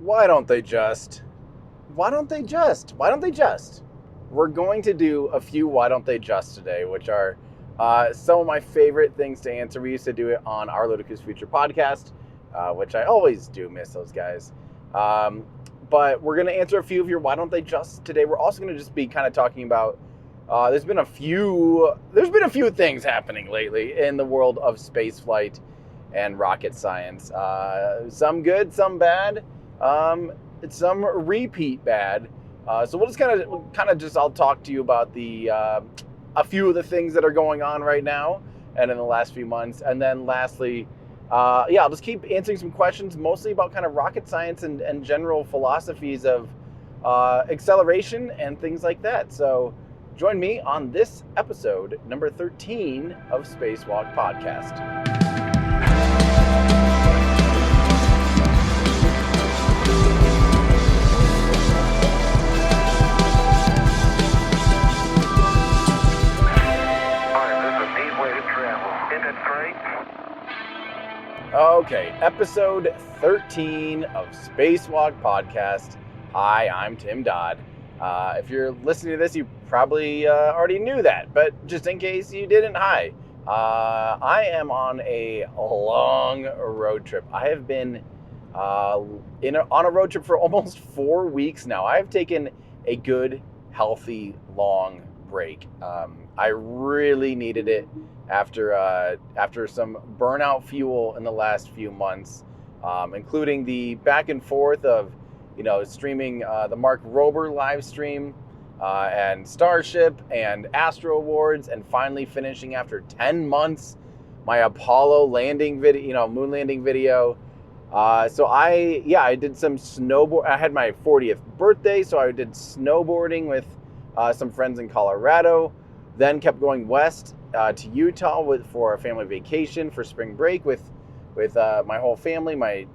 Why don't they just? Why don't they just? Why don't they just? We're going to do a few why don't they just today, which are some of my favorite things to answer. We used to do it on our Ludicrous Future podcast, which I always do miss those guys. But we're going to answer a few of your why don't they just today. We're also going to just be kind of talking about there's been a few things happening lately in the world of space flight and rocket science. Some good, some bad, some repeat bad. So we'll just kind of just I'll talk to you about the a few of the things that are going on right now and in the last few months, and then lastly, I'll just keep answering some questions, mostly about kind of rocket science and general philosophies of acceleration and things like that. So join me on this episode, number 13 of Spacewalk Podcast. Okay, episode 13 of Spacewalk Podcast. Hi, I'm Tim Dodd. If you're listening to this, you probably already knew that, but just in case you didn't, hi. I am on a long road trip. I have been on a road trip for almost 4 weeks now. I've taken a good, healthy, long break. I really needed it after some burnout fuel in the last few months, including the back and forth of, streaming the Mark Rober live stream and Starship and Astro Awards, and finally finishing after 10 months my Apollo landing video, moon landing video. So I did some snowboard. I had my 40th birthday, so I did snowboarding with some friends in Colorado. Then kept going west to Utah for a family vacation for spring break with my whole family, my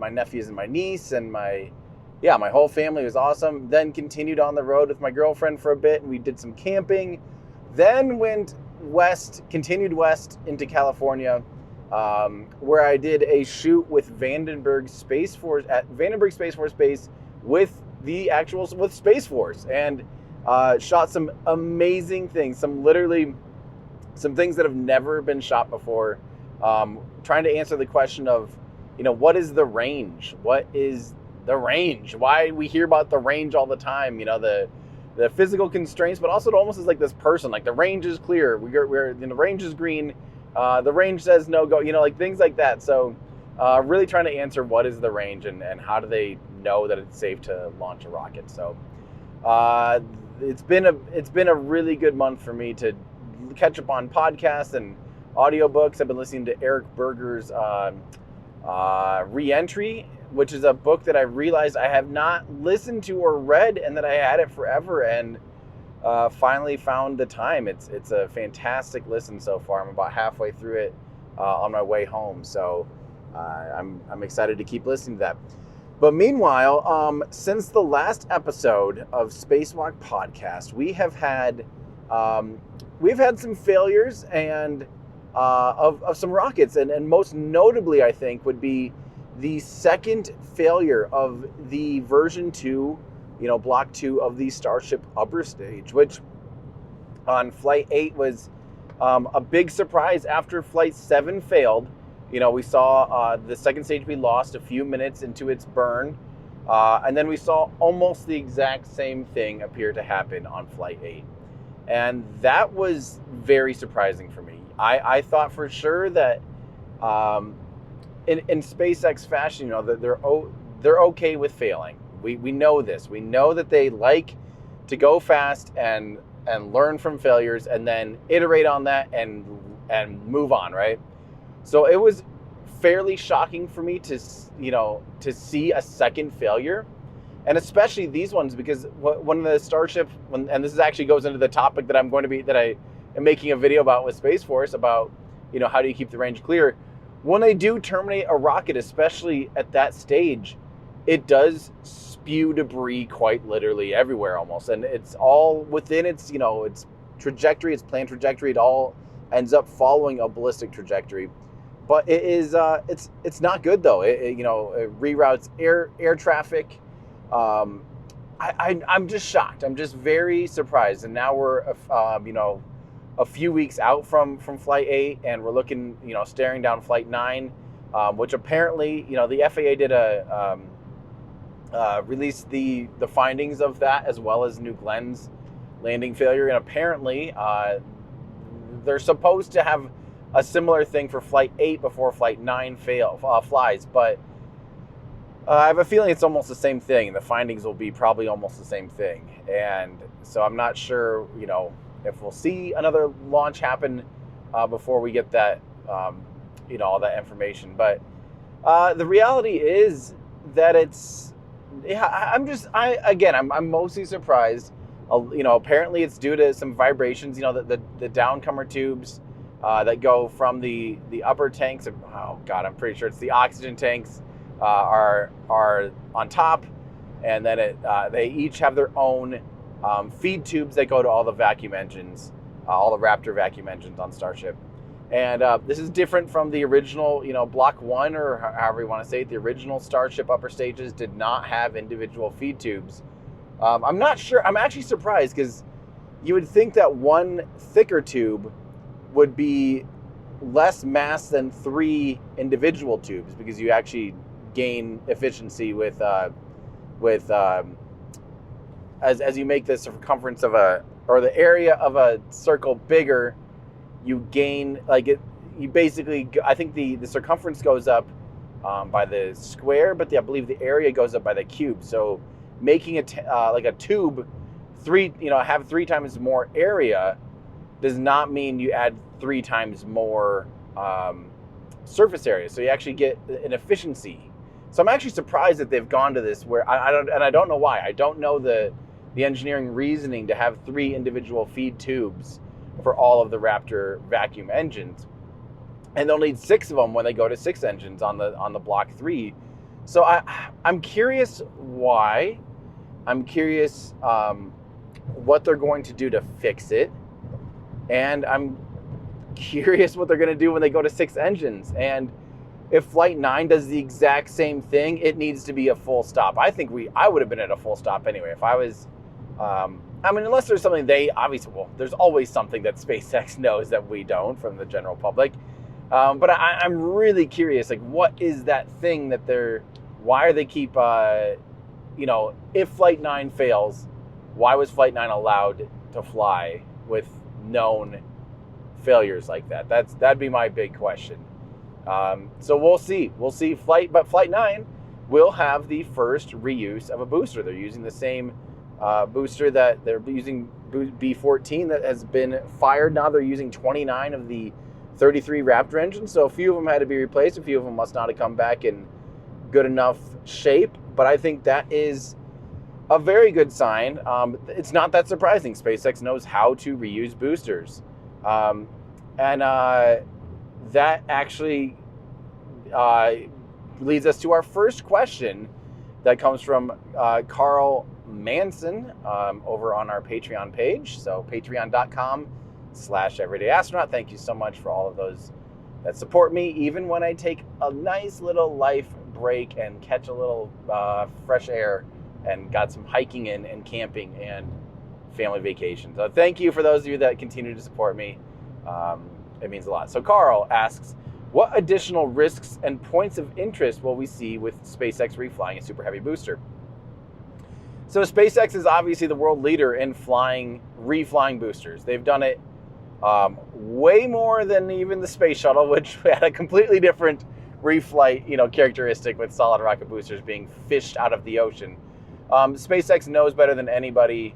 nephews and my niece, and my whole family. Was awesome. Then continued on the road with my girlfriend for a bit, and we did some camping. Then went continued west into California, where I did a shoot with Vandenberg Space Force Base with Space Force, and shot some amazing things, some things that have never been shot before, trying to answer the question of, what is the range? What is the range? Why we hear about the range all the time, the physical constraints, but also it almost is like this person, like the range is clear, we're the range is green, the range says no go, like things like that. So really trying to answer what is the range and how do they know that it's safe to launch a rocket. So it's been a really good month for me to catch up on podcasts and audiobooks. I've been listening to Eric Berger's Re-Entry, which is a book that I realized I have not listened to or read, and that I had it forever, and finally found the time. It's a fantastic listen so far. I'm about halfway through it on my way home, so I'm excited to keep listening to that. But meanwhile, since the last episode of Spacewalk Podcast, we've had some failures and of some rockets, and most notably, I think, would be the second failure of the version 2, block 2 of the Starship upper stage, which on flight 8 was a big surprise after flight 7 failed. We saw the second stage be lost a few minutes into its burn, and then we saw almost the exact same thing appear to happen on flight 8. And that was very surprising for me. I thought for sure that in SpaceX fashion, that they're okay with failing. We know this. We know that they like to go fast and learn from failures and then iterate on that and move on, right? So it was fairly shocking for me to see a second failure, and especially these ones, because when the Starship, and this actually goes into the topic that I am making a video about with Space Force about, how do you keep the range clear? When they do terminate a rocket, especially at that stage, it does spew debris quite literally everywhere almost, and it's all within its its trajectory, its planned trajectory. It all ends up following a ballistic trajectory. but it is it's not good though. It it reroutes air traffic. I'm just shocked. I'm just very surprised. And now we're a few weeks out from Flight 8, and we're looking staring down Flight 9, which apparently the FAA did released the findings of that, as well as New Glenn's landing failure, and apparently they're supposed to have a similar thing for Flight 8 before Flight 9 flies, but I have a feeling it's almost the same thing. The findings will be probably almost the same thing, and so I'm not sure if we'll see another launch happen before we get that all that information. But the reality is that I'm mostly surprised. Apparently it's due to some vibrations. The downcomer tubes that go from the upper tanks. Oh God, I'm pretty sure it's the oxygen tanks are on top, and then they each have their own feed tubes that go to all the vacuum engines, all the Raptor vacuum engines on Starship. And this is different from the original, Block 1, or however you want to say it. The original Starship upper stages did not have individual feed tubes. I'm not sure. I'm actually surprised, because you would think that one thicker tube would be less mass than 3 individual tubes, because you actually gain efficiency with as you make the circumference of the area of a circle bigger, you gain you basically, I think the circumference goes up by the square, but I believe the area goes up by the cube. So making a tube have 3 times more area does not mean you add 3 times more surface area. So you actually get an efficiency. So I'm actually surprised that they've gone to this, where I don't know why. I don't know the engineering reasoning to have 3 individual feed tubes for all of the Raptor vacuum engines, and they'll need 6 of them when they go to 6 engines on the Block 3. So I'm curious why. I'm curious what they're going to do to fix it, and I'm curious what they're going to do when they go to 6 engines. And if Flight 9 does the exact same thing, it needs to be a full stop. I think I would have been at a full stop anyway if I was. Unless there's something there's always something that SpaceX knows that we don't, from the general public. But I'm really curious, what is that thing that why are they keep, if Flight 9 fails, why was Flight 9 allowed to fly with known failures like that? That'd be my big question. So we'll see but Flight 9 will have the first reuse of a booster. They're using the same booster that they're using, B14, that has been fired. Now they're using 29 of the 33 Raptor engines. So a few of them had to be replaced. A few of them must not have come back in good enough shape. But I think that is a very good sign. It's not that surprising. SpaceX knows how to reuse boosters. That actually leads us to our first question, that comes from Carl Manson over on our Patreon page. So patreon.com/everydayastronaut. Thank you so much for all of those that support me, even when I take a nice little life break and catch a little fresh air, and got some hiking in and camping and family vacation. So thank you for those of you that continue to support me. It means a lot. So Carl asks, what additional risks and points of interest will we see with SpaceX reflying a super heavy booster? So SpaceX is obviously the world leader in reflying boosters. They've done it way more than even the space shuttle, which had a completely different reflight, characteristic, with solid rocket boosters being fished out of the ocean. SpaceX knows better than anybody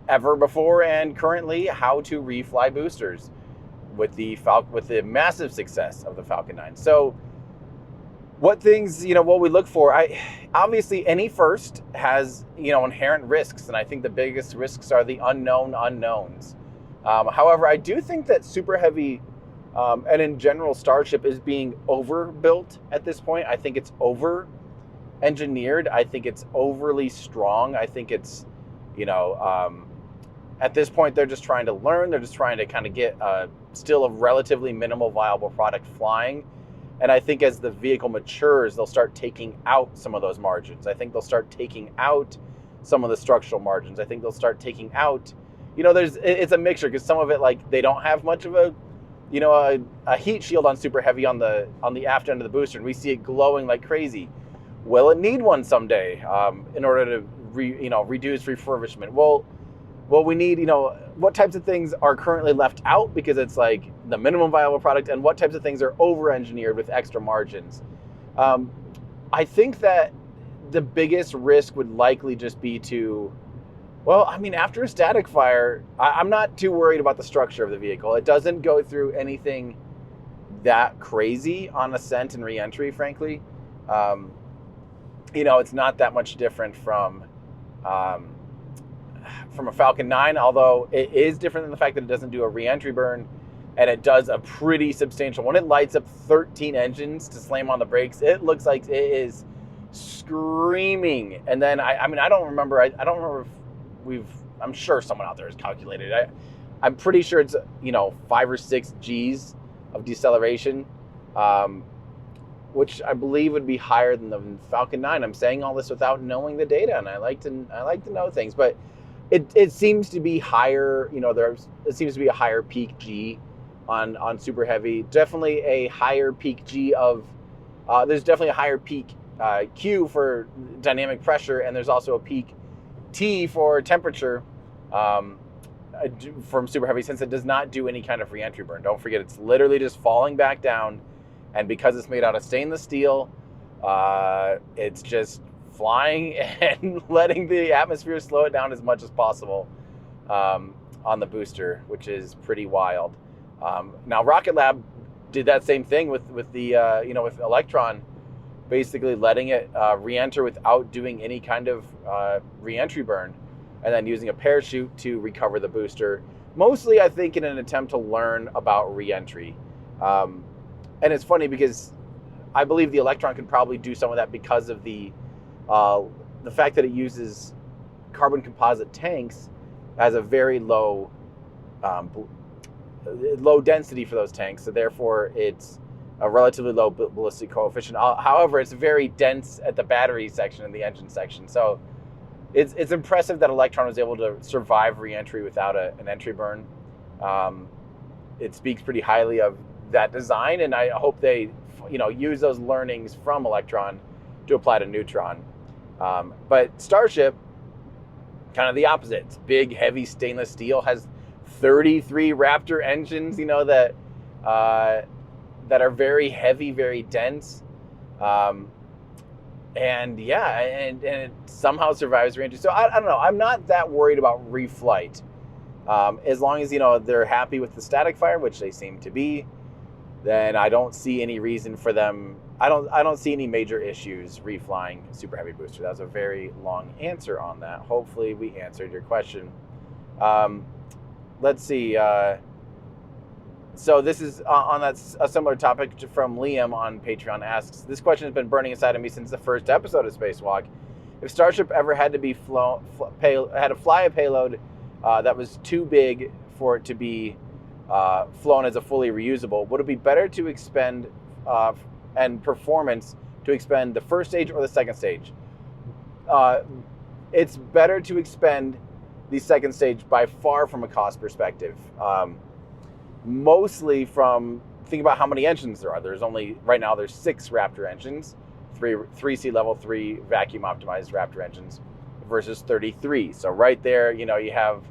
ever before and currently how to refly boosters, with the massive success of the Falcon 9. So what things, what we look for, obviously any first has, inherent risks. And I think the biggest risks are the unknown unknowns. However, I do think that super heavy, and in general, Starship is being overbuilt at this point. I think it's over engineered. I think it's overly strong. I think it's, At this point, they're just trying to learn. They're just trying to kind of get still a relatively minimal viable product flying. And I think as the vehicle matures, they'll start taking out some of those margins. I think they'll start taking out some of the structural margins. I think they'll start taking out, it's a mixture, because some of it, like, they don't have much of a heat shield on super heavy on the aft end of the booster, and we see it glowing like crazy. Will it need one someday in order to reduce refurbishment? Well, we need, what types of things are currently left out because it's like the minimum viable product, and what types of things are over-engineered with extra margins. I think that the biggest risk would likely just be after a static fire, I'm not too worried about the structure of the vehicle. It doesn't go through anything that crazy on ascent and re-entry, frankly. It's not that much different from a Falcon 9, although it is different than the fact that it doesn't do a re-entry burn, and it does a pretty substantial. When it lights up 13 engines to slam on the brakes, it looks like it is screaming. And then I don't remember if I'm sure someone out there has calculated. I'm pretty sure it's 5 or 6 G's of deceleration, which I believe would be higher than the Falcon 9. I'm saying all this without knowing the data, and I like to know things, but it seems to be higher. It seems to be a higher peak G on super heavy. Definitely a higher peak G of. There's definitely a higher peak Q for dynamic pressure, and there's also a peak T for temperature from super heavy, since it does not do any kind of re-entry burn. Don't forget, it's literally just falling back down, and because it's made out of stainless steel, it's just flying and letting the atmosphere slow it down as much as possible on the booster, which is pretty wild. Now, Rocket Lab did that same thing with with Electron, basically letting it re-enter without doing any kind of re-entry burn, and then using a parachute to recover the booster. Mostly, I think, in an attempt to learn about re-entry. And it's funny because I believe the Electron could probably do some of that because of the fact that it uses carbon composite tanks as a very low density for those tanks. So therefore, it's a relatively low ballistic coefficient. However, it's very dense at the battery section and the engine section. So it's impressive that Electron was able to survive re-entry without an entry burn. It speaks pretty highly of that design, and I hope they use those learnings from Electron to apply to Neutron. But Starship, kind of the opposite. It's big, heavy stainless steel, has 33 Raptor engines, that are very heavy, very dense. And it somehow survives re-entry. So I don't know. I'm not that worried about reflight. As long as, they're happy with the static fire, which they seem to be, then I don't see any reason for them. I don't see any major issues reflying super heavy booster. That was a very long answer on that. Hopefully we answered your question. Let's see. So this is on a similar topic from Liam on Patreon. Asks, this question has been burning inside of me since the first episode of Spacewalk. If Starship ever had to be had to fly a payload that was too big for it to be flown as a fully reusable, would it be better to expend and performance to expend the first stage or the second stage? It's better to expend the second stage by far from a cost perspective. Mostly from, think about how many engines there are. There's 6 Raptor engines, 3 sea level, 3 vacuum optimized Raptor engines versus 33. So right there, you have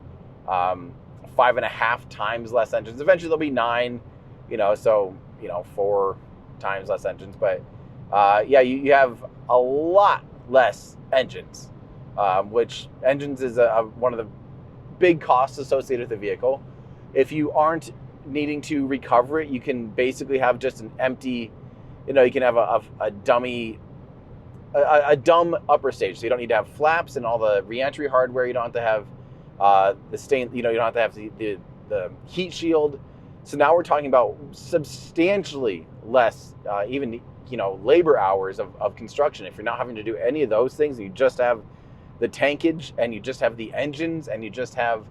5.5 times less engines. Eventually there'll be 9, 4 times less engines. But you have a lot less engines, which engines is one of the big costs associated with the vehicle. If you aren't needing to recover it, you can basically have just an empty, you can have a dumb upper stage. So you don't need to have flaps and all the re-entry hardware. You don't have to have the stain, you don't have to have the heat shield. So now we're talking about substantially less, even labor hours of construction. If you're not having to do any of those things, you just have the tankage and you just have the engines and you just have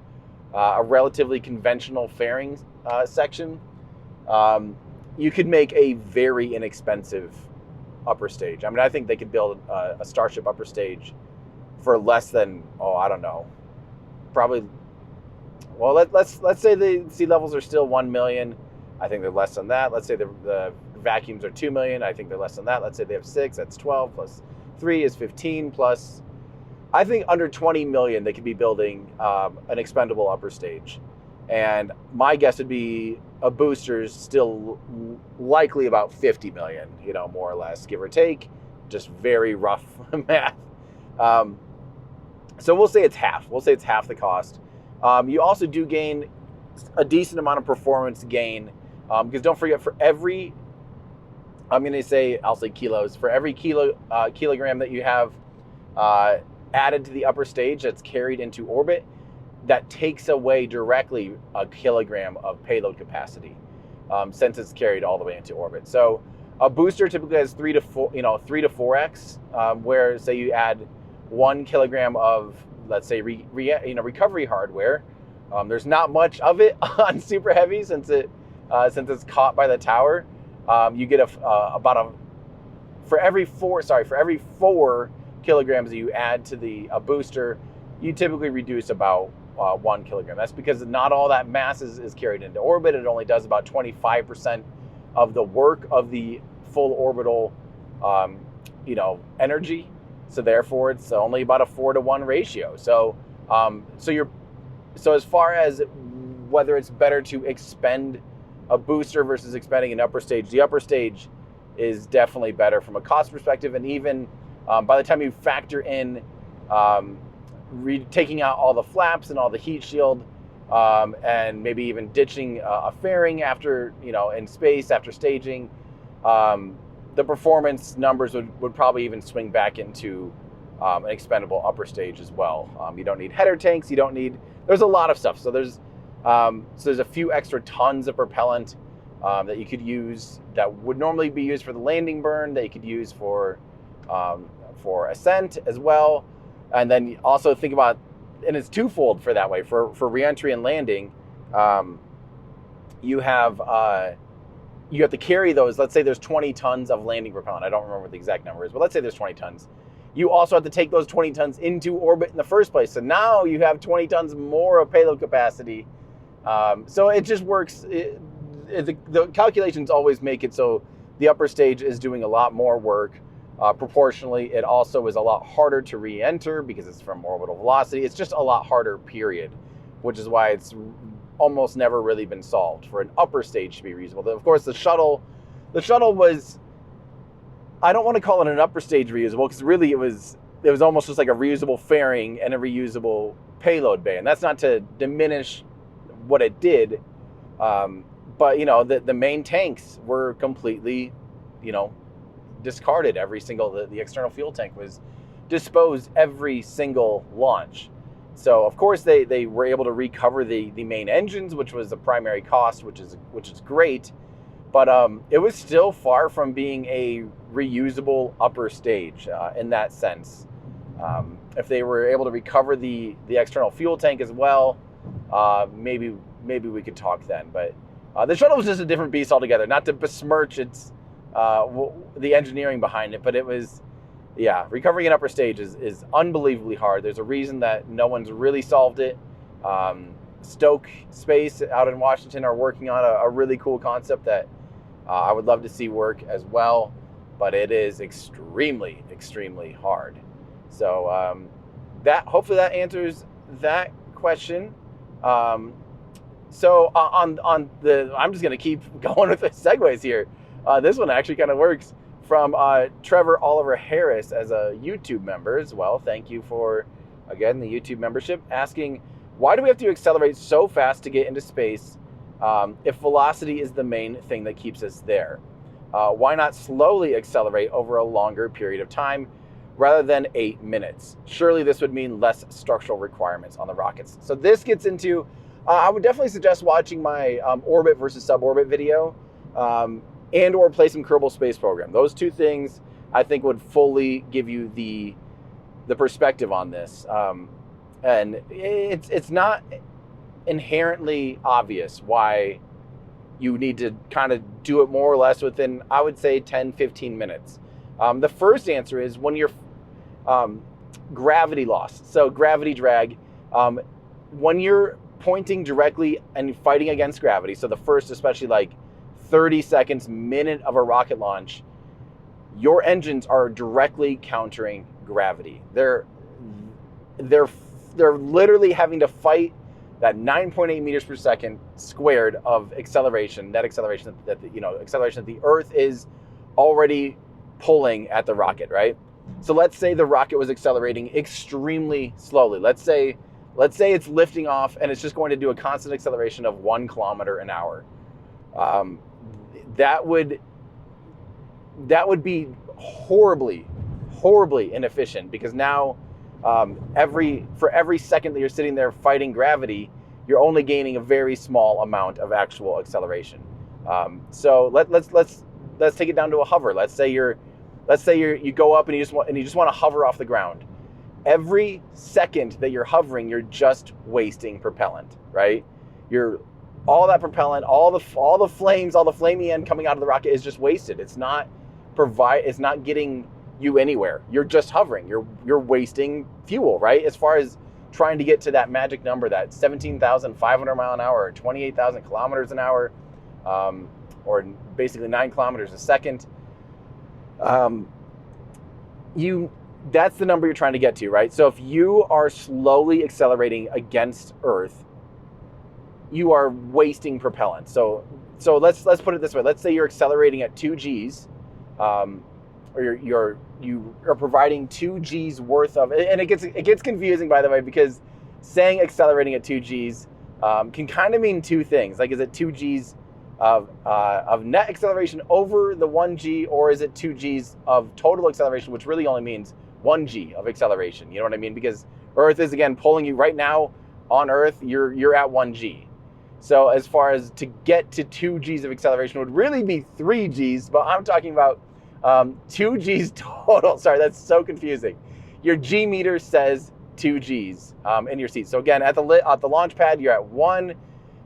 a relatively conventional fairing section, you could make a very inexpensive upper stage. I mean, I think they could build a Starship upper stage for less than, I don't know, probably. Well, let's say the sea levels are still 1 million. I think they're less than that. Let's say the vacuums are 2 million. I think they're less than that. Let's say they have 6. That's 12 plus 3 is 15 plus. I think under 20 million they could be building an expendable upper stage, and my guess would be a booster's still likely about 50 million. More or less, give or take. Just very rough math. So we'll say it's half. We'll say it's half the cost. You also do gain a decent amount of performance gain, because don't forget, for every, I'll say kilos, for every kilogram that you have added to the upper stage that's carried into orbit, that takes away directly a kilogram of payload capacity, since it's carried all the way into orbit. So a booster typically has 3 to 4x, where say you add 1 kilogram of, let's say, recovery hardware. There's not much of it on super heavy since it's caught by the tower. You get for every 4 kilograms that you add to a booster, you typically reduce about 1 kilogram. That's because not all that mass is carried into orbit. It only does about 25% of the work of the full orbital, energy. So therefore, it's only about a 4-to-1 ratio. So as far as whether it's better to expend a booster versus expending an upper stage, the upper stage is definitely better from a cost perspective. And even by the time you factor in taking out all the flaps and all the heat shield, and maybe even ditching a fairing after, in space after staging, the performance numbers would probably even swing back into an expendable upper stage as well. You don't need header tanks. There's a lot of stuff. So there's a few extra tons of propellant that you could use that would normally be used for the landing burn, that you could use for ascent as well. And then also think about, and it's twofold for that way, for reentry and landing. You have to carry those. Let's say there's 20 tons of landing propellant. I don't remember what the exact number is, but let's say there's 20 tons. You also have to take those 20 tons into orbit in the first place. So now you have 20 tons more of payload capacity. So it just works. The calculations always make it so the upper stage is doing a lot more work. Proportionally, it also is a lot harder to re-enter because it's from orbital velocity. It's just a lot harder, period, which is why it's almost never really been solved for an upper stage to be reusable. Of course, the shuttle was, I don't want to call it an upper stage reusable, because really it was almost just like a reusable fairing and a reusable payload bay. And that's not to diminish what it did, but the main tanks were completely, discarded. The external fuel tank was disposed every single launch. So of course they were able to recover the main engines, which was the primary cost, which is great, but it was still far from being a reusable upper stage in that sense. If they were able to recover the external fuel tank as well, maybe we could talk then. But the shuttle was just a different beast altogether. Not to besmirch the engineering behind it, but it was, recovering an upper stage is unbelievably hard. There's a reason that no one's really solved it. Stoke Space out in Washington are working on a really cool concept that I would love to see work as well, but it is extremely, extremely hard. So hopefully that answers that question. I'm just going to keep going with the segues here. This one actually kind of works, from Trevor Oliver Harris as a YouTube member as well. Thank you for, again, the YouTube membership, asking, why do we have to accelerate so fast to get into space if velocity is the main thing that keeps us there? Why not slowly accelerate over a longer period of time rather than 8 minutes? Surely this would mean less structural requirements on the rockets. So this gets into, I would definitely suggest watching my orbit versus suborbit video, and or play some Kerbal Space Program. Those two things I think would fully give you the perspective on this. And it's not, inherently obvious why you need to kind of do it more or less within, I would say, 10, 15 minutes. The first answer is when you're gravity loss. So gravity drag, when you're pointing directly and fighting against gravity, so the first, especially like 30 seconds, minute of a rocket launch, your engines are directly countering gravity. They're literally having to fight that 9.8 meters per second squared of acceleration, net acceleration acceleration that the Earth is already pulling at the rocket, right? So let's say the rocket was accelerating extremely slowly. Let's say it's lifting off and it's just going to do a constant acceleration of 1 kilometer an hour. That would be horribly inefficient, because now for every second that you're sitting there fighting gravity, you're only gaining a very small amount of actual acceleration. So let's take it down to a hover. Let's say you go up and you just want to hover off the ground. Every second that you're hovering, you're just wasting propellant, right? All that propellant, all the flames, all the flamey end coming out of the rocket is just wasted. It's not getting you anywhere. You're just hovering. You're wasting fuel, right? As far as trying to get to that magic number, that 17,500 mile an hour or 28,000 kilometers an hour, or basically 9 kilometers a second. That's the number you're trying to get to, right? So if you are slowly accelerating against Earth, you are wasting propellant. So let's put it this way. Let's say you're accelerating at 2 Gs, or you are providing 2 Gs worth of, and it gets confusing, by the way, because saying accelerating at 2 Gs can kind of mean two things. Like, is it 2 Gs of net acceleration over the 1 G, or is it 2 Gs of total acceleration, which really only means 1 G of acceleration? You know what I mean? Because Earth is, again, pulling you right now on Earth, you're at 1 G. So as far as to get to 2 Gs of acceleration would really be 3 Gs, but I'm talking about 2 Gs total. Sorry, that's so confusing. Your G meter says 2 Gs in your seat. So again, at the launch pad, you're at 1.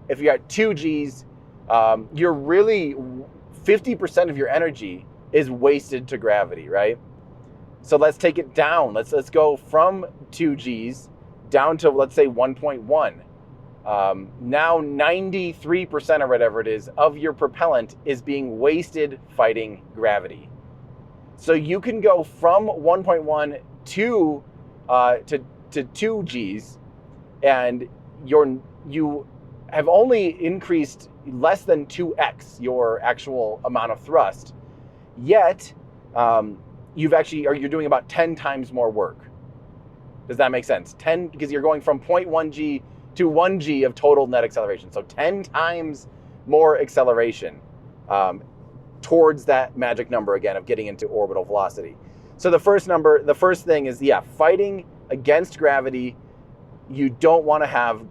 If you're at 2 Gs, you're really 50% of your energy is wasted to gravity, right? So let's take it down. Let's go from 2 Gs down to, let's say, 1.1. Now 93% or whatever it is of your propellant is being wasted fighting gravity. So you can go from 1.1 to 2 Gs, and you have only increased less than 2x your actual amount of thrust. Yet you're doing about 10 times more work. Does that make sense? 10, because you're going from 0.1 G to 1 G of total net acceleration. So 10 times more acceleration towards that magic number, again, of getting into orbital velocity. So the first thing is, fighting against gravity. You don't want to have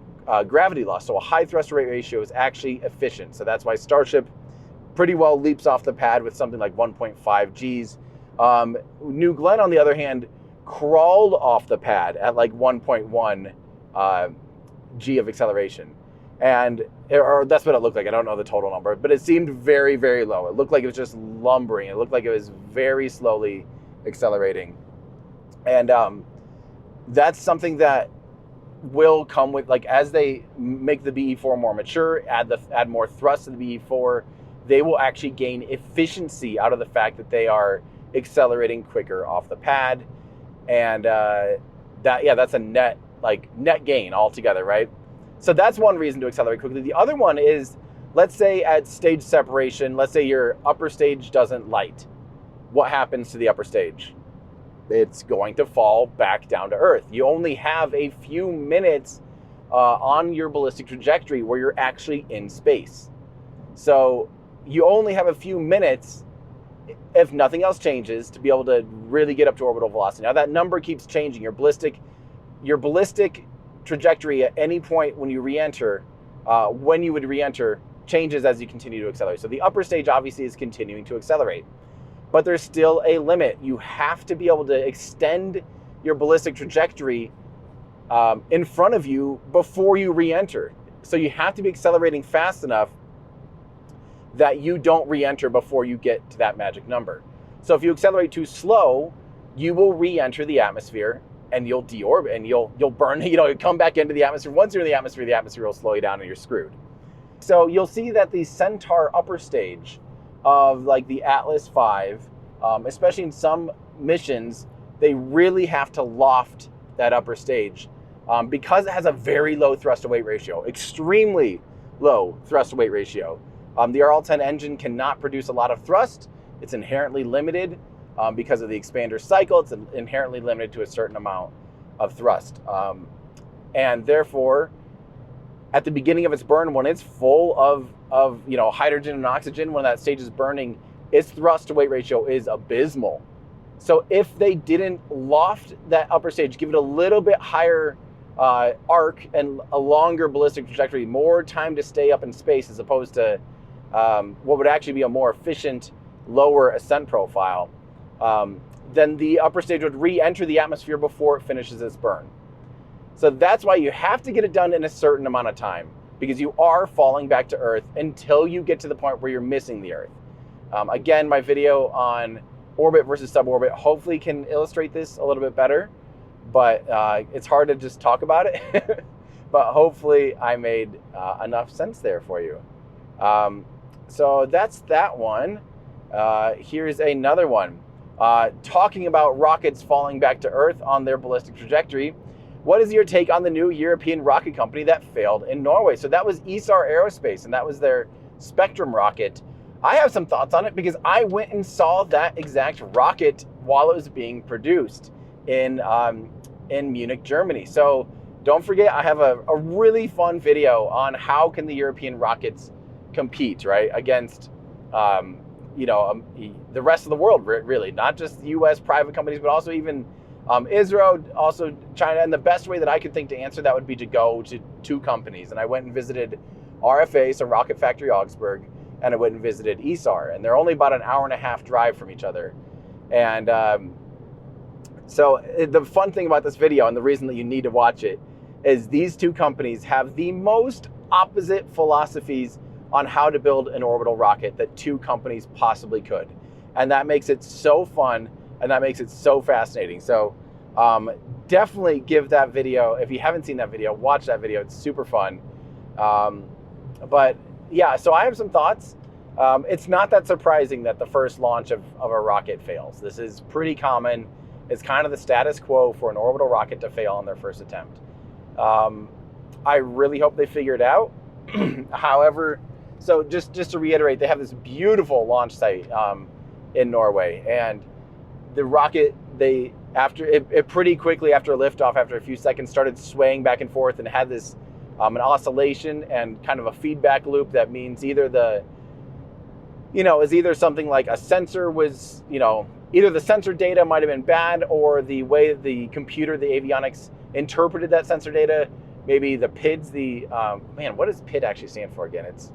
gravity loss. So a high thrust to rate ratio is actually efficient. So that's why Starship pretty well leaps off the pad with something like 1.5 Gs. New Glenn, on the other hand, crawled off the pad at like 1.1 G of acceleration. Or that's what it looked like. I don't know the total number, but it seemed very, very low. It looked like it was just lumbering. It looked like it was very slowly accelerating. And that's something that will come with, like, as they make the BE4 more mature, add more thrust to the BE4, they will actually gain efficiency out of the fact that they are accelerating quicker off the pad. And that's a net gain altogether, right? So that's one reason to accelerate quickly. The other one is, let's say at stage separation, let's say your upper stage doesn't light. What happens to the upper stage? It's going to fall back down to Earth. You only have a few minutes on your ballistic trajectory where you're actually in space. So you only have a few minutes, if nothing else changes, to be able to really get up to orbital velocity. Now that number keeps changing. Your ballistic trajectory at any point when you re-enter, when you would re-enter, changes as you continue to accelerate. So the upper stage obviously is continuing to accelerate, but there's still a limit. You have to be able to extend your ballistic trajectory in front of you before you re-enter. So you have to be accelerating fast enough that you don't re-enter before you get to that magic number. So if you accelerate too slow, you will re-enter the atmosphere and you'll deorbit and you'll burn, you come back into the atmosphere. Once you're in the atmosphere will slow you down and you're screwed. So you'll see that the Centaur upper stage of like the Atlas V, especially in some missions, they really have to loft that upper stage because it has a very low thrust to weight ratio, extremely low thrust to weight ratio. The RL-10 engine cannot produce a lot of thrust. It's inherently limited because of the expander cycle. It's inherently limited to a certain amount of thrust. And therefore, at the beginning of its burn, when it's full of hydrogen and oxygen, when that stage is burning, its thrust to weight ratio is abysmal. So if they didn't loft that upper stage, give it a little bit higher arc and a longer ballistic trajectory, more time to stay up in space as opposed to what would actually be a more efficient, lower ascent profile, then the upper stage would re-enter the atmosphere before it finishes its burn. So that's why you have to get it done in a certain amount of time, because you are falling back to Earth until you get to the point where you're missing the Earth. Again, my video on orbit versus suborbit hopefully can illustrate this a little bit better, but it's hard to just talk about it. But hopefully I made enough sense there for you. So that's that one. Here's another one. Talking about rockets falling back to Earth on their ballistic trajectory. What is your take on the new European rocket company that failed in Norway? So that was ESAR Aerospace, and that was their Spectrum rocket. I have some thoughts on it because I went and saw that exact rocket while it was being produced in Munich, Germany. So don't forget, I have a really fun video on how can the European rockets compete, right, against the rest of the world, really, not just US private companies, but also even Israel, also China. And the best way that I could think to answer that would be to go to two companies. And I went and visited RFA, so Rocket Factory Augsburg, and I went and visited ESAR. And they're only about an hour and a half drive from each other. And so the fun thing about this video, and the reason that you need to watch it, is these two companies have the most opposite philosophies on how to build an orbital rocket that two companies possibly could. And that makes it so fun, and that makes it so fascinating. So definitely give that video, if you haven't seen that video, watch that video. It's super fun. But yeah, so I have some thoughts. It's not that surprising that the first launch of a rocket fails. This is pretty common. It's kind of the status quo for an orbital rocket to fail on their first attempt. I really hope they figure it out. However, so just to reiterate, they have this beautiful launch site in Norway, and the rocket, it pretty quickly after liftoff, after a few seconds, started swaying back and forth and had this an oscillation and kind of a feedback loop that means either is either something like a sensor was, either the sensor data might have been bad, or the way the computer, the avionics interpreted that sensor data, maybe the PIDs, what does PID actually stand for again? It's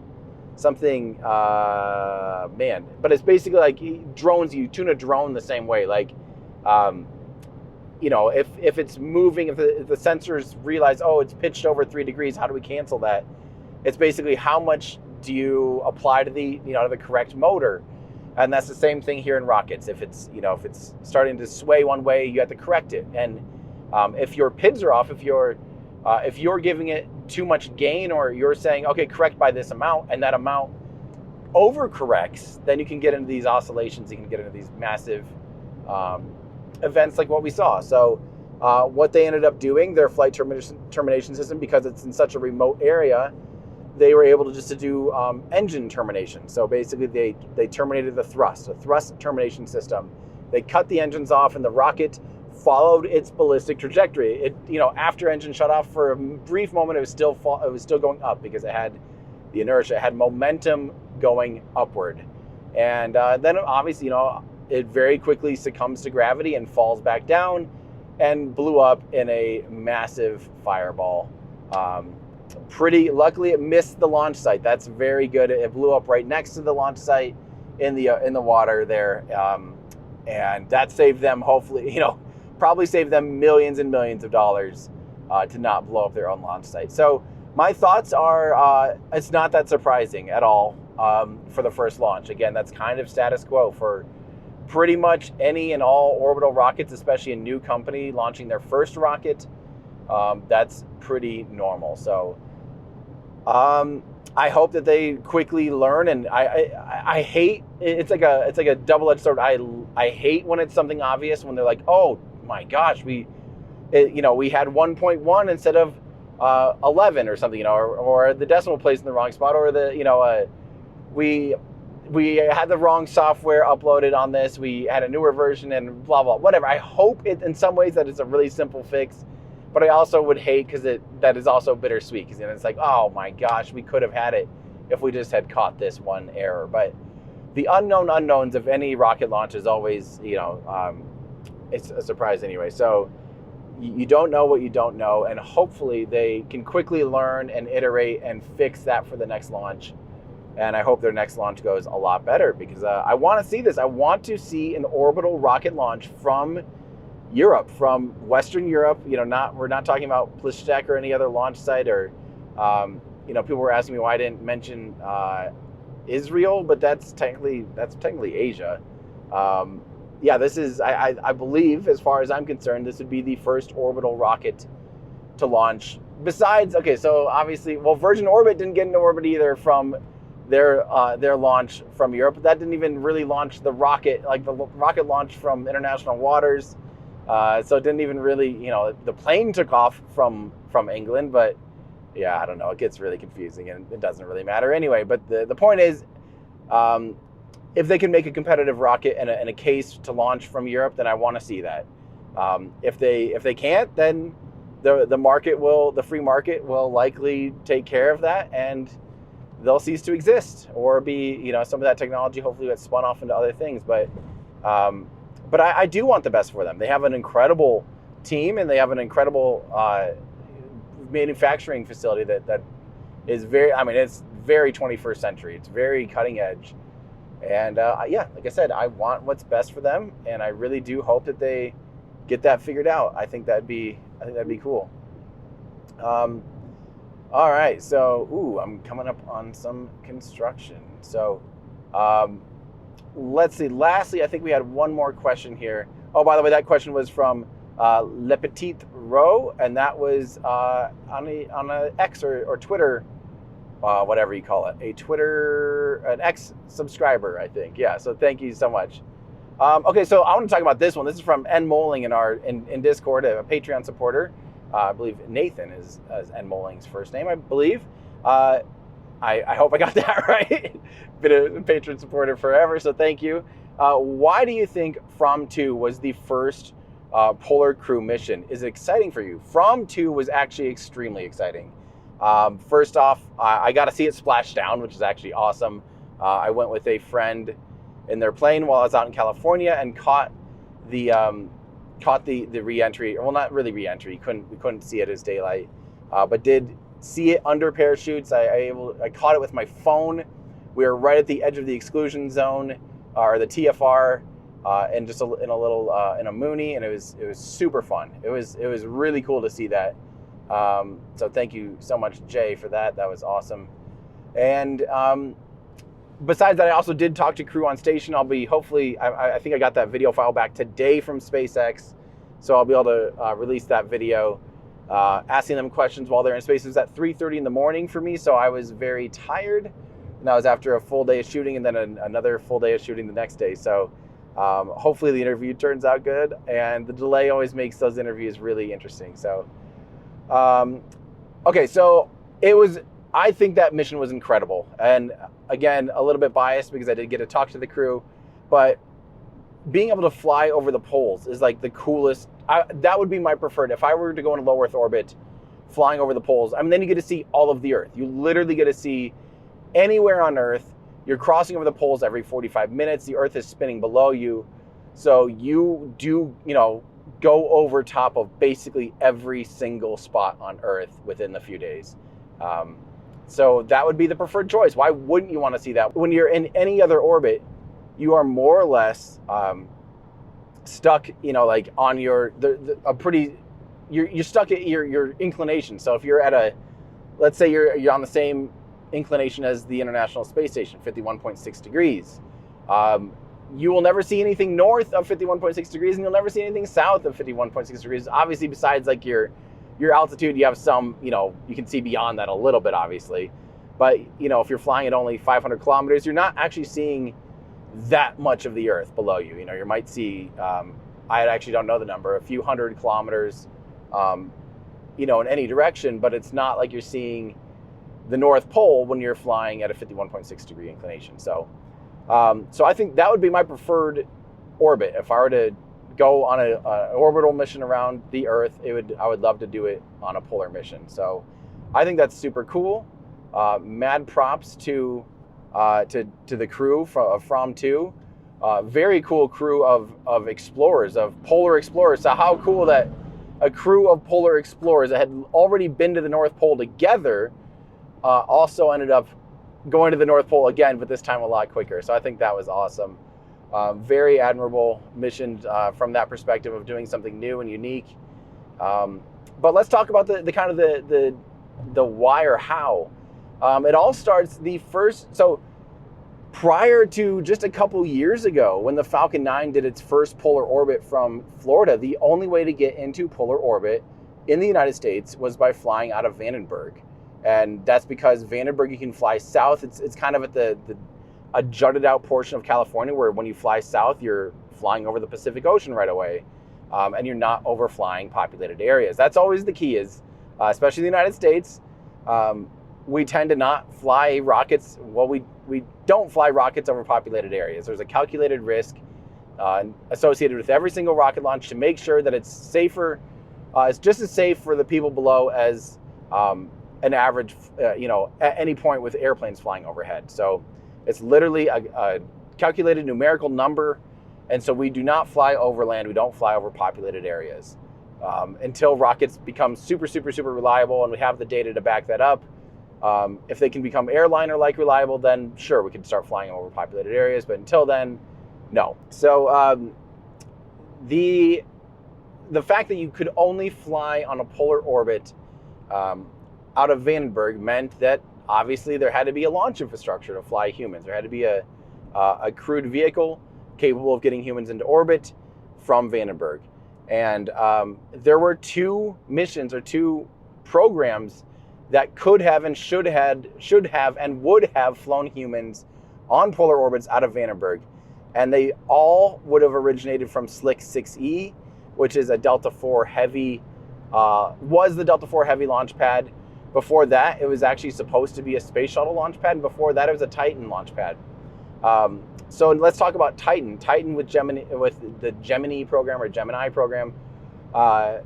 something, but it's basically like drones. You tune a drone the same way. Like, if it's moving, if the sensors realize, oh, it's pitched over 3 degrees, how do we cancel that? It's basically how much do you apply to the correct motor? And that's the same thing here in rockets. If it's starting to sway one way, you have to correct it. And if your PIDs are off, if you're giving it too much gain, or you're saying, okay, correct by this amount, and that amount overcorrects, then you can get into these oscillations. You can get into these massive events like what we saw. So what they ended up doing, their flight termination system, because it's in such a remote area, they were able to do engine termination. So basically they terminated the thrust termination system. They cut the engines off, and the rocket followed its ballistic trajectory. It, after engine shut off, for a brief moment, it was still going up because it had the inertia, it had momentum going upward. And then obviously, it very quickly succumbs to gravity and falls back down and blew up in a massive fireball. Pretty luckily, it missed the launch site. That's very good. It blew up right next to the launch site in the water there, and that saved them. Hopefully, probably saved them millions and millions of dollars to not blow up their own launch site. So my thoughts are it's not that surprising at all for the first launch. Again, that's kind of status quo for pretty much any and all orbital rockets, especially a new company launching their first rocket. That's pretty normal. So I hope that they quickly learn, and I hate, it's like a double-edged sword. I hate when it's something obvious, when they're like, oh my gosh, we had 1.1 instead of 11 or something, or the decimal place in the wrong spot, or we had the wrong software uploaded on this, we had a newer version, and blah blah, whatever. I hope it in some ways that it's a really simple fix, but I also would hate because that is also bittersweet, because it's like, oh my gosh, we could have had it if we just had caught this one error. But the unknown unknowns of any rocket launch is always, it's a surprise anyway. So you don't know what you don't know, and hopefully they can quickly learn and iterate and fix that for the next launch. And I hope their next launch goes a lot better, because I want to see this. I want to see an orbital rocket launch from Europe, from Western Europe. We're not talking about Plishtek or any other launch site, or people were asking me why I didn't mention Israel, but that's technically Asia. This is, I believe, as far as I'm concerned, this would be the first orbital rocket to launch. Besides, okay, so obviously, Virgin Orbit didn't get into orbit either from their launch from Europe, but that didn't even really launch the rocket. Like, the rocket launched from international waters, so it didn't even really, the plane took off from England, but yeah, I don't know, it gets really confusing, and it doesn't really matter anyway. But the point is, if they can make a competitive rocket and a case to launch from Europe, then I want to see that. If they can't, then the free market will likely take care of that, and they'll cease to exist, or be, some of that technology hopefully gets spun off into other things. But I do want the best for them. They have an incredible team, and they have an incredible manufacturing facility that is it's very 21st century. It's very cutting edge. And like I said, I want what's best for them, and I really do hope that they get that figured out. I think that'd be cool. All right, so I'm coming up on some construction. So let's see. Lastly, I think we had one more question here. Oh, by the way, that question was from Le Petit Row, and that was on a X or Twitter, whatever you call it, an X subscriber, I think. Yeah, so thank you so much. Okay, so I want to talk about this one. This is from N Moling in Discord, a Patreon supporter. I believe Nathan is N Moling's first name, I believe. I hope I got that right. Been a patron supporter forever, so thank you. Why do you think FRAM2 was the first Polar Crew mission? Is it exciting for you? FRAM2 was actually extremely exciting. First off, I got to see it splash down, which is actually awesome. I went with a friend in their plane while I was out in California and caught the re-entry. Well, not really re-entry. We couldn't see it as daylight, but did see it under parachutes. I caught it with my phone. We were right at the edge of the exclusion zone, or the TFR, and just in a Mooney, and it was super fun. It was really cool to see that. So thank you so much, Jay, for that. That was awesome. And besides that, I also did talk to crew on station. I'll be hopefully, I think I got that video file back today from SpaceX, so I'll be able to release that video, asking them questions while they're in space. It was at 3:30 in the morning for me, so I was very tired, and that was after a full day of shooting, and then another full day of shooting the next day. So hopefully the interview turns out good, and the delay always makes those interviews really interesting. So okay, so I think that mission was incredible. And again, a little bit biased because I did get to talk to the crew, but being able to fly over the poles is like the coolest. That would be my preferred. If I were to go into low Earth orbit, flying over the poles, then you get to see all of the Earth. You literally get to see anywhere on Earth. You're crossing over the poles every 45 minutes. The Earth is spinning below you. So you do, go over top of basically every single spot on Earth within a few days. So that would be the preferred choice. Why wouldn't you want to see that? When you're in any other orbit, you are more or less stuck, like on you're stuck at your inclination. So if you're at let's say you're on the same inclination as the International Space Station, 51.6 degrees. You will never see anything north of 51.6 degrees, and you'll never see anything south of 51.6 degrees. Obviously, besides like your altitude, you have some, you can see beyond that a little bit, obviously. But, if you're flying at only 500 kilometers, you're not actually seeing that much of the Earth below you. You might see, I actually don't know the number, a few hundred kilometers, in any direction, but it's not like you're seeing the North Pole when you're flying at a 51.6 degree inclination. So I think that would be my preferred orbit. If I were to go on an orbital mission around the Earth, I would love to do it on a polar mission. So I think that's super cool. Mad props to the crew of FRAM2. Very cool crew of explorers, of polar explorers. So how cool that a crew of polar explorers that had already been to the North Pole together also ended up going to the North Pole again, but this time a lot quicker. So I think that was awesome. Very admirable mission from that perspective of doing something new and unique. But let's talk about the kind of the why or how. It all starts so prior to just a couple years ago, when the Falcon 9 did its first polar orbit from Florida, the only way to get into polar orbit in the United States was by flying out of Vandenberg. And that's because Vandenberg, you can fly south. It's kind of at a jutted out portion of California where when you fly south, you're flying over the Pacific Ocean right away. And you're not overflying populated areas. That's always the key is, especially in the United States, we tend to not fly rockets. Well, we don't fly rockets over populated areas. There's a calculated risk associated with every single rocket launch to make sure that it's safer. It's just as safe for the people below as an average, at any point with airplanes flying overhead. So it's literally a calculated numerical number. And so we do not fly over land. We don't fly over populated areas until rockets become super, super, super reliable and we have the data to back that up. If they can become airliner-like reliable, then sure, we can start flying over populated areas. But until then, no. So the fact that you could only fly on a polar orbit out of Vandenberg meant that obviously there had to be a launch infrastructure to fly humans. There had to be a crewed vehicle capable of getting humans into orbit from Vandenberg. And there were two missions or two programs that could have and should have and would have flown humans on polar orbits out of Vandenberg. And they all would have originated from Slick 6E, which is a Delta IV Heavy, was the Delta IV Heavy launch pad. Before that, it was actually supposed to be a space shuttle launch pad. And before that, it was a Titan launch pad. So let's talk about Titan. Titan with the Gemini program or Gemini program, there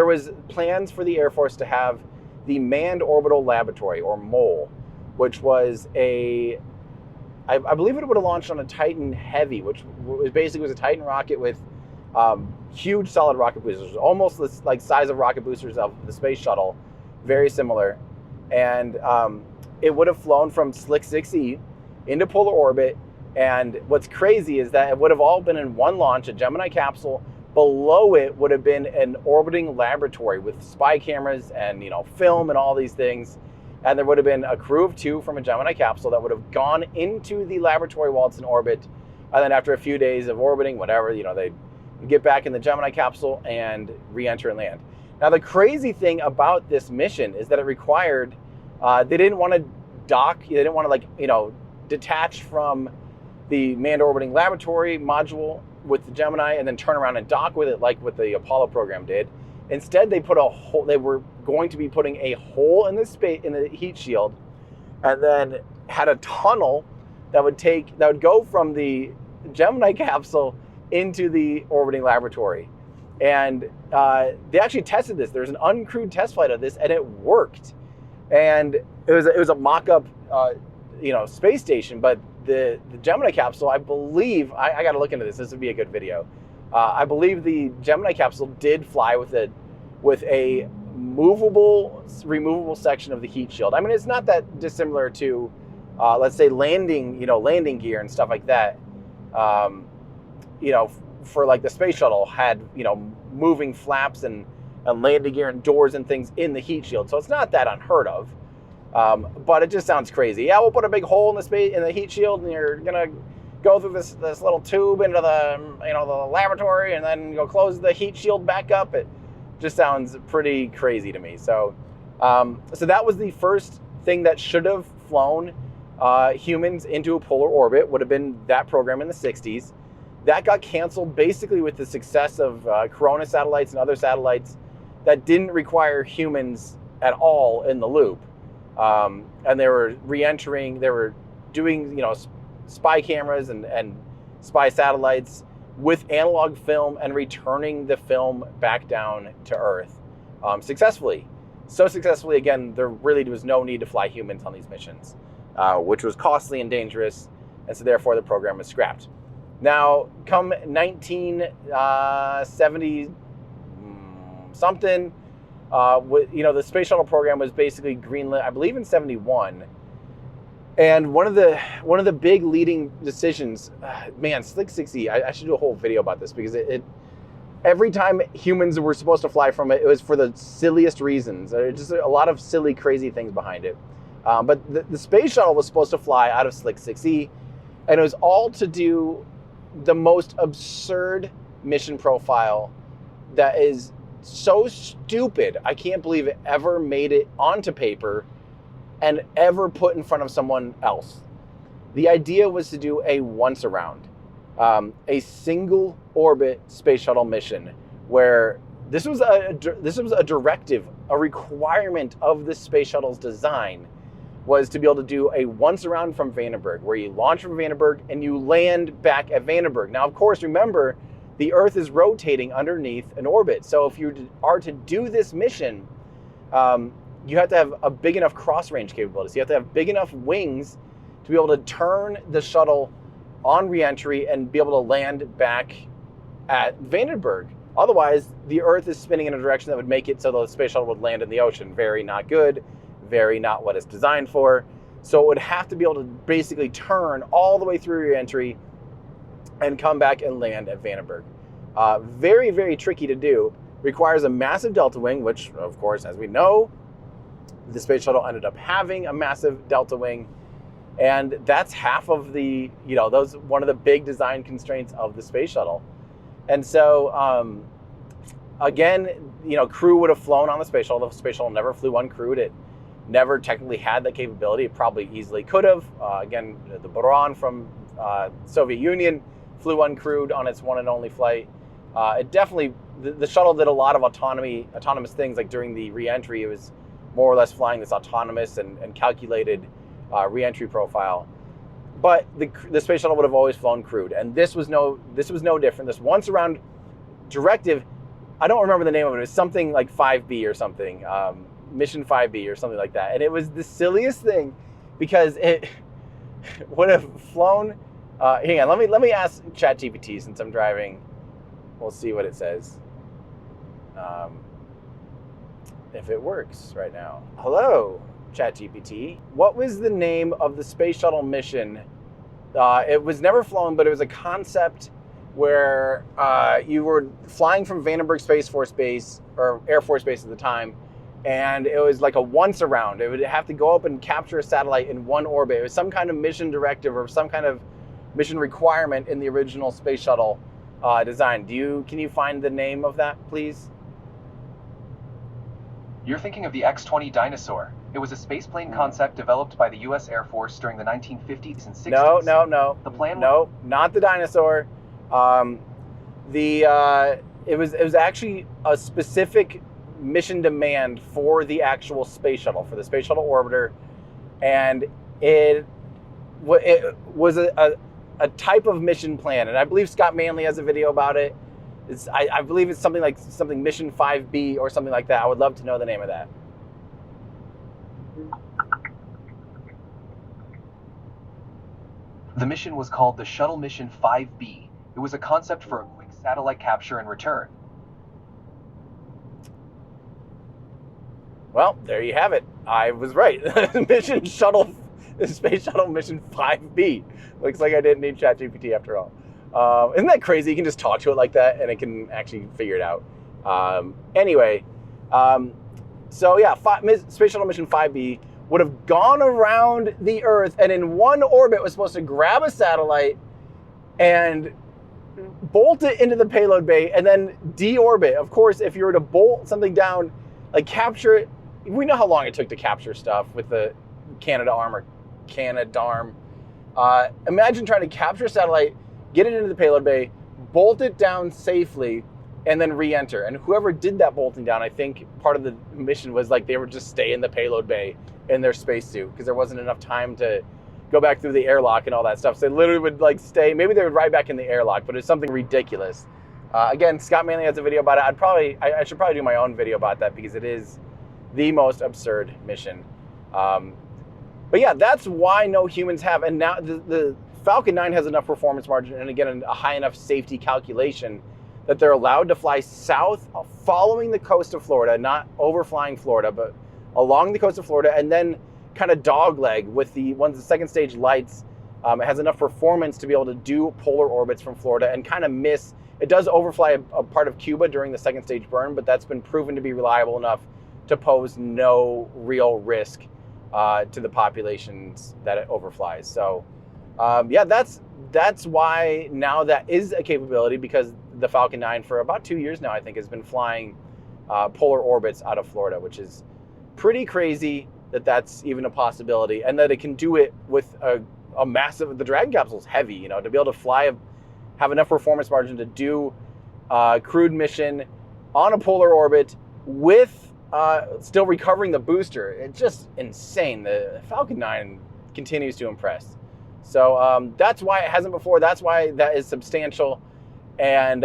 was plans for the Air Force to have the Manned Orbital Laboratory, or MOLE, which was I believe it would have launched on a Titan Heavy, which was a Titan rocket with huge solid rocket boosters, almost the like size of rocket boosters of the space shuttle, very similar. And it would have flown from Slick 6E into polar orbit. And what's crazy is that it would have all been in one launch, a Gemini capsule. Below it would have been an orbiting laboratory with spy cameras and film and all these things. And there would have been a crew of two from a Gemini capsule that would have gone into the laboratory while it's in orbit. And then after a few days of orbiting, whatever, they'd get back in the Gemini capsule and re-enter and land. Now, the crazy thing about this mission is that it required, they didn't want to dock, they didn't want to detach from the Manned Orbiting Laboratory module with the Gemini and then turn around and dock with it like what the Apollo program did. Instead, they were going to be putting a hole in the heat shield, and then had a tunnel that would go from the Gemini capsule into the orbiting laboratory. And they actually tested this. There's an uncrewed test flight of this, and it worked. And it was a mock-up space station, but the Gemini capsule, I believe, I got to look into this. This would be a good video. I believe the Gemini capsule did fly with a removable section of the heat shield. I mean, it's not that dissimilar to, let's say, landing gear and stuff like that. For like the space shuttle had, moving flaps and and landing gear and doors and things in the heat shield. So it's not that unheard of, but it just sounds crazy. Yeah, we'll put a big hole in the heat shield, and you're gonna go through this little tube into the the laboratory, and then go close the heat shield back up. It just sounds pretty crazy to me. So so that was the first thing that should have flown humans into a polar orbit. Would have been that program in the 60s. That got canceled basically with the success of Corona satellites and other satellites that didn't require humans at all in the loop. And they were re-entering, they were doing, spy cameras and spy satellites with analog film and returning the film back down to Earth successfully. So successfully, again, there really was no need to fly humans on these missions, which was costly and dangerous, and so therefore the program was scrapped. Now, come 1970 something, the space shuttle program was basically greenlit, I believe, in 71. And one of the big leading decisions, Slick 60, I should do a whole video about this, because it every time humans were supposed to fly from it, it was for the silliest reasons. There's just a lot of silly, crazy things behind it. But the space shuttle was supposed to fly out of Slick 60, and it was all to do the most absurd mission profile that is so stupid. I can't believe it ever made it onto paper and ever put in front of someone else. The idea was to do a once around, a single orbit space shuttle mission, where this was a directive, a requirement of the space shuttle's design, was to be able to do a once around from Vandenberg, where you launch from Vandenberg and you land back at Vandenberg. Now, of course, remember, the Earth is rotating underneath an orbit. So if you are to do this mission, you have to have a big enough cross-range capability. So you have to have big enough wings to be able to turn the shuttle on re-entry and be able to land back at Vandenberg. Otherwise, the Earth is spinning in a direction that would make it so the space shuttle would land in the ocean. Very not good. Very not what it's designed for. So it would have to be able to basically turn all the way through re-entry and come back and land at Vandenberg. Very, very tricky to do. Requires a massive delta wing, which, of course, as we know, the space shuttle ended up having a massive delta wing. And that's half of the, those one of the big design constraints of the space shuttle. And so, again, crew would have flown on the space shuttle. The space shuttle never flew uncrewed. It never technically had that capability. It probably easily could have. Again, the Buran from Soviet Union flew uncrewed on its one and only flight. It definitely, the shuttle did a lot of autonomous things. Like during the re-entry, it was more or less flying this autonomous and calculated re-entry profile. But the space shuttle would have always flown crewed, and this was no different. This once around directive, I don't remember the name of it. It was something like 5B or something. Mission 5B or something like that. And it was the silliest thing, because it would have flown. Hang on, let me ask ChatGPT since I'm driving. We'll see what it says. If it works right now. Hello, ChatGPT. What was the name of the space shuttle mission? It was never flown, but it was a concept where you were flying from Vandenberg Space Force Base, or Air Force Base at the time, and it was like a once around. It would have to go up and capture a satellite in one orbit. It was some kind of mission directive or some kind of mission requirement in the original space shuttle design. Can you find the name of that, please? You're thinking of the X-20 Dinosaur. It was a spaceplane concept developed by the U.S. Air Force during the 1950s and 60s. No. The plan. No, not the Dinosaur. It was actually a specific mission demand for the actual space shuttle, for the space shuttle orbiter, and it was a type of mission plan, and I believe Scott Manley has a video about it. I believe it's something like Mission 5B or something like that. I would love to know the name of that. The mission was called the Shuttle Mission 5B. It was a concept for a quick satellite capture and return. Well, there you have it. I was right. Space Shuttle Mission 5B. Looks like I didn't need ChatGPT after all. Isn't that crazy? You can just talk to it like that and it can actually figure it out. Anyway, So yeah, Space Shuttle Mission 5B would have gone around the Earth and in one orbit was supposed to grab a satellite and bolt it into the payload bay and then deorbit. Of course, if you were to bolt something down, like capture it, we know how long it took to capture stuff with the Canadarm. Imagine trying to capture a satellite, get it into the payload bay, bolt it down safely, and then re-enter. And whoever did that bolting down, I think part of the mission was like they would just stay in the payload bay in their spacesuit because there wasn't enough time to go back through the airlock and all that stuff. So they literally would like stay, maybe they would ride back in the airlock, but it's something ridiculous. Again, Scott Manley has a video about it. I should probably do my own video about that because it is the most absurd mission. But yeah, that's why no humans have. And now the Falcon 9 has enough performance margin and again, a high enough safety calculation that they're allowed to fly south following the coast of Florida, not overflying Florida, but along the coast of Florida, and then kind of dogleg with the second stage lights. It has enough performance to be able to do polar orbits from Florida and kind of miss. It does overfly a part of Cuba during the second stage burn, but that's been proven to be reliable enough to pose no real risk to the populations that it overflies. So yeah, that's why now that is a capability, because the Falcon 9 for about 2 years now, I think, has been flying polar orbits out of Florida, which is pretty crazy that that's even a possibility, and that it can do it with a massive, the Dragon capsule's heavy, you know, to be able to fly, have enough performance margin to do a crewed mission on a polar orbit with still recovering the booster. It's just insane. The Falcon 9 continues to impress. So that's why it hasn't before. That's why that is substantial. And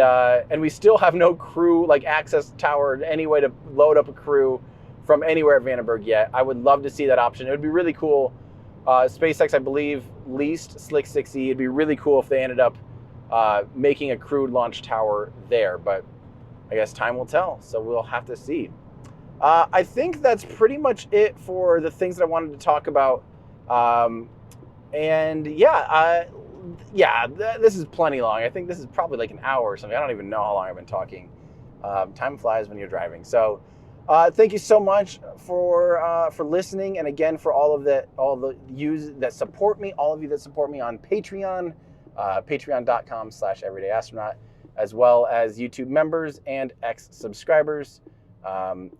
we still have no crew, like access tower, any way to load up a crew from anywhere at Vandenberg yet. I would love to see that option. It would be really cool. SpaceX, I believe, leased Slick 6E. It'd be really cool if they ended up making a crewed launch tower there, but I guess time will tell, so we'll have to see. I think that's pretty much it for the things that I wanted to talk about. And yeah, this is plenty long. I think this is probably like an hour or something. I don't even know how long I've been talking. Time flies when you're driving. So thank you so much for listening, and again for all the you that support me, all of you that support me on Patreon, patreon.com/everydayastronaut, as well as YouTube members and ex-subscribers.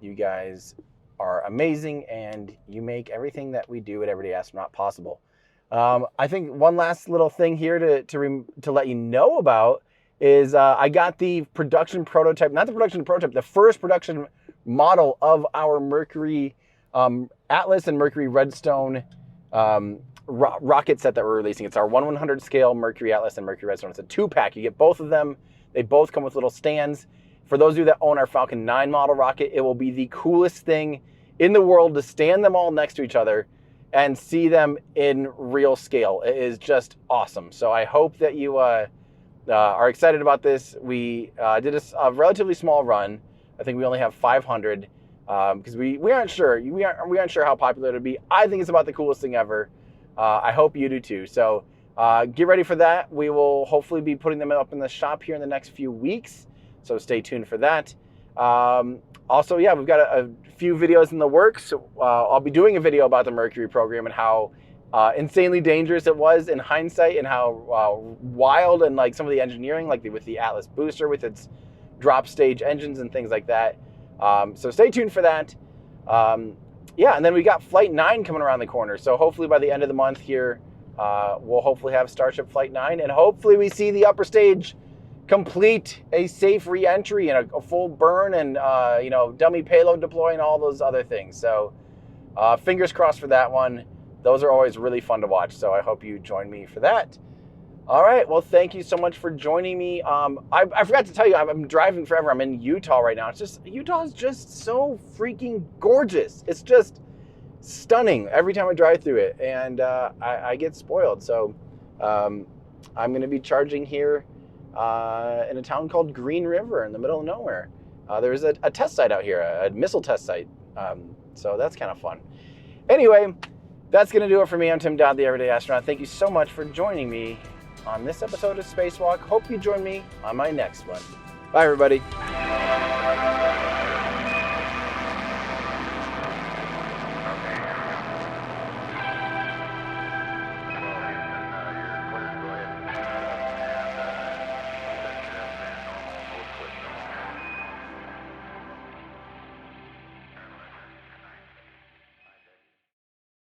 You guys are amazing, and you make everything that we do at Everyday Astronaut possible. I think one last little thing here to let you know about is I got the production prototype, not the production prototype, the first production model of our Mercury Atlas and Mercury Redstone rocket set that we're releasing. It's our 1/100 scale Mercury Atlas and Mercury Redstone. It's a 2-pack. You get both of them. They both come with little stands. For those of you that own our Falcon 9 model rocket, it will be the coolest thing in the world to stand them all next to each other and see them in real scale. It is just awesome. So I hope that you are excited about this. We did a relatively small run. I think we only have 500 because we aren't sure. We aren't sure how popular it'll be. I think it's about the coolest thing ever. I hope you do too. So get ready for that. We will hopefully be putting them up in the shop here in the next few weeks. So stay tuned for that. Also, yeah, we've got a few videos in the works. I'll be doing a video about the Mercury program and how insanely dangerous it was in hindsight, and how wild and like some of the engineering, like with the Atlas booster with its drop stage engines and things like that. So stay tuned for that. Yeah, and then we got Flight 9 coming around the corner. So hopefully by the end of the month here, we'll hopefully have Starship Flight 9, and hopefully we see the upper stage complete a safe re-entry and a full burn, and dummy payload deploy and all those other things. So fingers crossed for that one. Those are always really fun to watch, so I hope you join me for that. All right, well, thank you so much for joining me. I forgot to tell you, I'm driving forever. I'm in Utah right now. Utah is just so freaking gorgeous. It's just stunning every time I drive through it, and I get spoiled. So I'm going to be charging here in a town called Green River in the middle of nowhere. There's a test site out here, a missile test site. So that's kind of fun. Anyway, that's going to do it for me. I'm Tim Dodd, the Everyday Astronaut. Thank you so much for joining me on this episode of Spacewalk. Hope you join me on my next one. Bye, everybody.